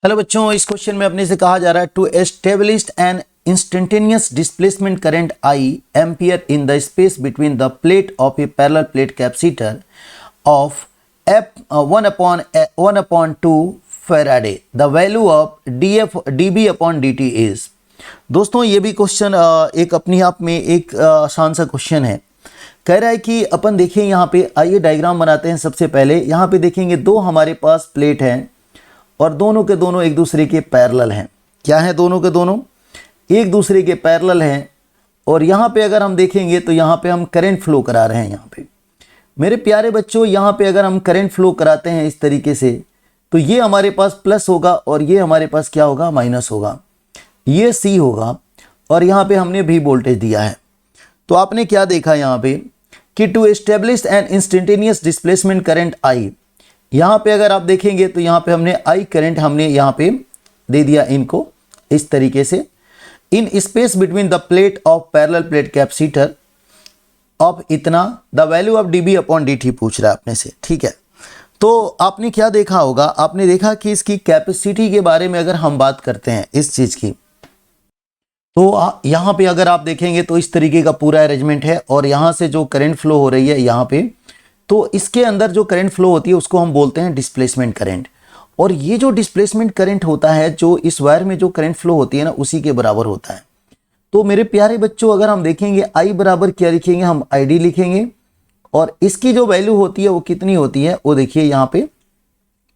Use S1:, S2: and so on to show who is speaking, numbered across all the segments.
S1: Hello बच्चों, इस question में अपने से कहा जा रहा है to establish an instantaneous displacement current I ampere in the space between the plate of a parallel plate capacitor of F 1/2 Faraday the value of dB upon dt is. दोस्तों ये भी क्वेश्चन एक अपनी आप में एक आसान सा क्वेश्चन है। कह रहा है कि अपन देखें यहाँ पे, आइए डायग्राम बनाते हैं। सबसे पहले यहाँ पे देखेंगे दो हमारे पास प्लेट हैं और दोनों के दोनों एक दूसरे के पैरेलल हैं। क्या है? दोनों के दोनों एक दूसरे के पैरेलल हैं। और यहाँ पे अगर हम देखेंगे तो यहाँ पे हम करंट फ्लो करा रहे हैं। यहाँ पे मेरे प्यारे बच्चों, यहाँ पे अगर हम करंट फ्लो कराते हैं इस तरीके से तो ये हमारे पास प्लस होगा और ये हमारे पास क्या होगा? माइनस होगा। ये C होगा और यहाँ पे हमने V वोल्टेज दिया है। तो आपने क्या देखा यहाँ पे कि to establish an instantaneous displacement current I, यहाँ पे अगर आप देखेंगे तो यहाँ पे हमने I करंट हमने यहाँ पे दे दिया इनको इस तरीके से in space between the plate of parallel plate capacitor of इतना the value of dB upon dt पूछ रहा है अपने से। ठीक है, तो आपने क्या देखा होगा? आपने देखा कि इसकी कैपेसिटी के बारे में अगर हम बात करते हैं इस चीज की, तो यहाँ पे अगर आप देखेंगे तो इस तरीके का पूरा अरेंजमेंट है और यहाँ से जो करंट फ्लो हो रही है यहाँ पे, तो इसके अंदर जो करंट फ्लो होती है उसको हम बोलते हैं डिस्प्लेसमेंट करंट। और ये जो डिस्प्लेसमेंट करंट होता है, जो इस वायर में जो करंट फ्लो होती है ना, उसी के बराबर होता है। तो मेरे प्यारे बच्चों, अगर हम देखेंगे I बराबर क्या लिखेंगे? हम ID लिखेंगे और इसकी जो वैल्यू होती है वो कितनी होती है वो देखिए यहाँ पे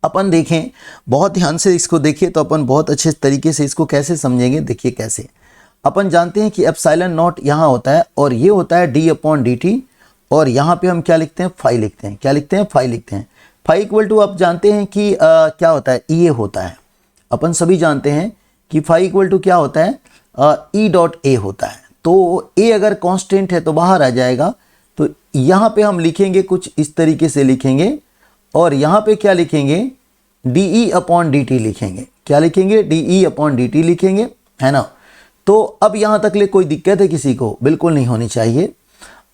S1: अपन देखें, बहुत ध्यान से इसको देखिए तो अपन बहुत अच्छे तरीके से इसको कैसे समझेंगे। देखिए कैसे अपन जानते हैं कि एप्सिलॉन नॉट यहाँ होता है और ये होता है d अपॉन dt और यहाँ पे हम क्या लिखते हैं? फाई लिखते हैं। क्या लिखते हैं? फाई लिखते हैं। फाई इक्वल टू आप जानते हैं कि क्या होता है? E होता है। अपन सभी जानते हैं कि फाई इक्वल टू क्या होता है? E डॉट A होता है। तो A अगर कांस्टेंट है तो बाहर आ जाएगा। तो यहाँ पे हम लिखेंगे कुछ इस तरीके से लिखेंगे और यहाँ पे क्या लिखेंगे? dE अपॉन dt लिखेंगे। क्या लिखेंगे? dE अपॉन dt लिखेंगे, है ना। तो अब यहाँ तक ले कोई दिक्कत है किसी को? बिल्कुल नहीं होनी चाहिए।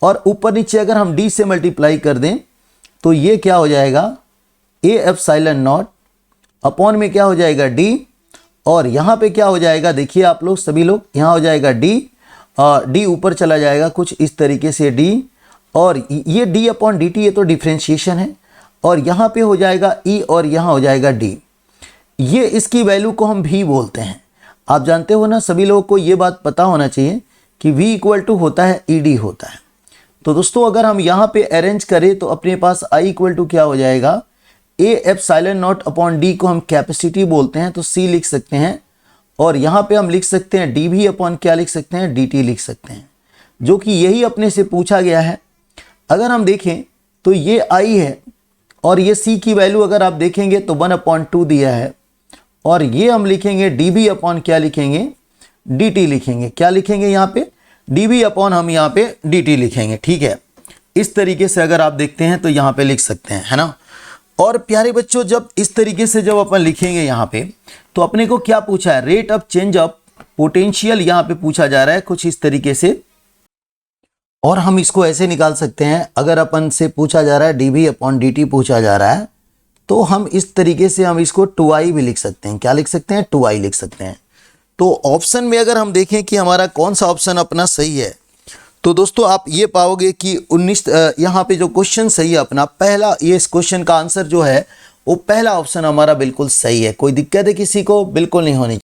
S1: और ऊपर नीचे अगर हम d से मल्टीप्लाई कर दें तो ये क्या हो जाएगा? A एप्सिलॉन नॉट अपॉन में क्या हो जाएगा? d और यहाँ पे क्या हो जाएगा? देखिए आप लोग सभी लोग, यहाँ हो जाएगा d और d ऊपर चला जाएगा कुछ इस तरीके से d और ये d अपॉन dt, ये तो डिफ्रेंशिएशन है। और यहाँ पे हो जाएगा E और यहाँ हो जाएगा d। ये इसकी वैल्यू को हम V बोलते हैं। आप जानते हो ना, सभी लोगों को ये बात पता होना चाहिए कि V इक्वल टू होता है ED होता है। तो दोस्तों अगर हम यहाँ पे अरेंज करें तो अपने पास I इक्वल टू क्या हो जाएगा? A epsilon not upon D को हम कैपेसिटी बोलते हैं तो C लिख सकते हैं और यहाँ पे हम लिख सकते हैं dB अपॉन क्या लिख सकते हैं? dt लिख सकते हैं, जो कि यही अपने से पूछा गया है। अगर हम देखें तो ये I है और ये C की वैल्यू अगर आप देखेंगे तो 1/2 दिया है और ये हम लिखेंगे dB अपॉन क्या लिखेंगे? dt लिखेंगे। क्या लिखेंगे यहाँ पे? dB अपॉन हम यहाँ पे dt लिखेंगे। ठीक है, इस तरीके से अगर आप देखते हैं तो यहाँ पे लिख सकते हैं, है ना। और प्यारे बच्चों, जब इस तरीके से जब अपन लिखेंगे यहाँ पे तो अपने को क्या पूछा है? Rate of change of potential यहाँ पे पूछा जा रहा है कुछ इस तरीके से। और हम इसको ऐसे निकाल सकते हैं, अगर अपन से पूछा जा रहा है dB अपॉन dt पूछा जा रहा है तो हम इस तरीके से हम इसको 2i भी लिख सकते हैं। क्या लिख सकते हैं? 2i लिख सकते हैं। तो ऑप्शन में अगर हम देखें कि हमारा कौन सा ऑप्शन अपना सही है, तो दोस्तों आप ये पाओगे कि 19 यहाँ पे जो क्वेश्चन सही है अपना पहला, ये इस क्वेश्चन का आंसर जो है वो पहला ऑप्शन हमारा बिल्कुल सही है। कोई दिक्कत है किसी को? बिल्कुल नहीं होनी।